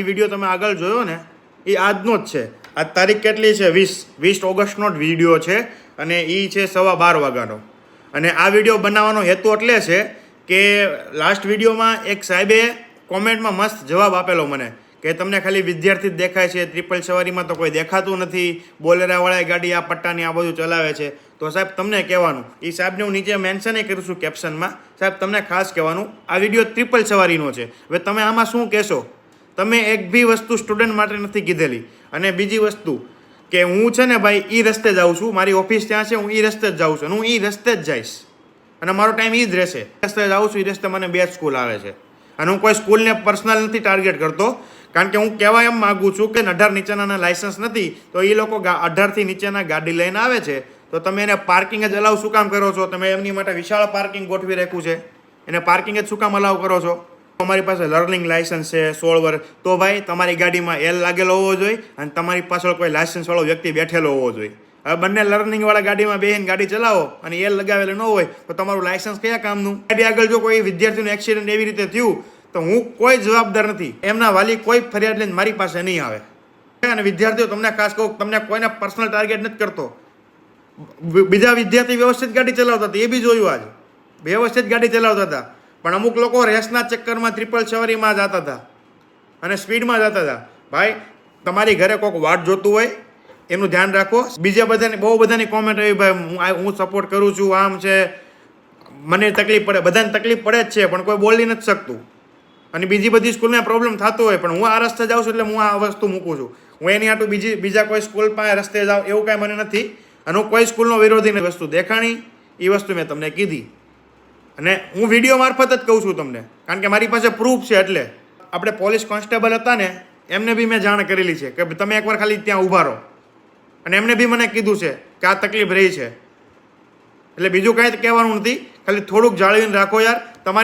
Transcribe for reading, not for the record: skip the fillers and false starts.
Video તમે આગળ જોયો ને એ આજનો જ છે. આ તારીખ કેટલી છે? 20 ઓગસ્ટનો જ વિડીયો છે અને એ છે 12:15 વાગ્યાનો. અને આ વિડીયો બનાવવાનો હેતુ એટલે છે કે લાસ્ટ વિડીયોમાં એક સાહેબે કોમેન્ટમાં મસ્ત જવાબ આપેલો મને કે તમને ખાલી વિદ્યાર્થી જ દેખાય છે, ટ્રિપલ સવારીમાં તો કોઈ દેખાતું નથી, બોલેરાવાળા ગાડી આ પટ્ટાની આ બધું ચલાવે છે. તો સાહેબ તમને કહેવાનું, એ સાહેબને હું નીચે મેન્શન કરું છું કેપ્શનમાં, સાહેબ તમને ખાસ કહેવાનું આ વિડીયો ટ્રિપલ સવારીનો છે. હવે તમે આમાં શું કહેશો? તમે એક બી વસ્તુ સ્ટુડન્ટ માટે નથી કીધેલી. અને બીજી વસ્તુ કે હું છે ને ભાઈ એ રસ્તે જાઉં છું, મારી ઓફિસ ત્યાં છે, હું એ રસ્તે જ જાઉં છું અને હું એ રસ્તે જ જઈશ અને મારો ટાઈમ એ જ રહેશે. રસ્તે જાઉં છું, એ રસ્તે મને 2 સ્કૂલ આવે છે અને હું કોઈ સ્કૂલને પર્સનલ નથી ટાર્ગેટ કરતો, કારણ કે હું કહેવા એમ માગું છું કે 18 નીચેનાના લાયસન્સ નથી તો એ લોકો 18થી નીચેના ગાડી લઈને આવે છે તો તમે એને પાર્કિંગ જ અલાઉ શું કામ કરો છો? તમે એમની માટે વિશાળ પાર્કિંગ ગોઠવી રાખ્યું છે, એને પાર્કિંગ જ શું કામ અલાઉ કરો છો? તમારી પાસે લર્નિંગ લાયસન્સ છે 16 વર્ષ, તો ભાઈ તમારી ગાડીમાં એલ લાગેલો હોવો જોઈએ અને તમારી પાછળ કોઈ લાયસન્સવાળો વ્યક્તિ બેઠેલો હોવો જોઈએ. હવે બંને લર્નિંગવાળા ગાડીમાં બેસીને ગાડી ચલાવો અને એલ લગાવેલું ન હોય તો તમારું લાયસન્સ કયા કામનું? ગાડી આગળ જો કોઈ વિદ્યાર્થીનું એક્સિડન્ટ એવી રીતે થયું તો હું કોઈ જવાબદાર નથી, એમના વાલી કોઈ ફરિયાદ લઈને મારી પાસે નહીં આવે. અને વિદ્યાર્થીઓ તમને ખાસ કહું, તમને કોઈને પર્સનલ ટાર્ગેટ નથી કરતો. બીજા વિદ્યાર્થી વ્યવસ્થિત ગાડી ચલાવતા હતા, એ બી જોયું આજે, વ્યવસ્થિત ગાડી ચલાવતા હતા, પણ અમુક લોકો રેસના ચક્કરમાં ટ્રિપલ સવારીમાં જતા હતા અને સ્પીડમાં જતા હતા. ભાઈ તમારી ઘરે કોઈક વાટ જોતું હોય એનું ધ્યાન રાખો. બીજા બધાની બહુ બધાની કોમેન્ટ આવી, ભાઈ હું સપોર્ટ કરું છું, આમ છે, મને તકલીફ પડે, બધાને તકલીફ પડે જ છે પણ કોઈ બોલી નથી શકતું. અને બીજી બધી સ્કૂલમાં પ્રોબ્લેમ થતો હોય પણ હું આ રસ્તે જાઉં છું એટલે હું આ વસ્તુ મૂકું છું. હું એની આટલું બીજા કોઈ સ્કૂલ પાસે રસ્તે જાઉં એવું કાંઈ મને નથી અને હું કોઈ સ્કૂલનો વિરોધી નથી. વસ્તુ દેખાણી એ વસ્તુ મેં તમને કીધી અને હું વિડીયો મારફત જ કહું છું તમને, કારણ કે મારી પાસે પ્રૂફ છે. એટલે આપણે પોલીસ કોન્સ્ટેબલ હતા ને એમને બી મેં જાણ કરેલી છે કે તમે એકવાર ખાલી ત્યાં ઊભા રહો અને એમને બી મને કીધું છે કે આ તકલીફ રહી છે. એટલે બીજું કાંઈ કહેવાનું નથી, ખાલી થોડુંક જાળવીને રાખો યાર.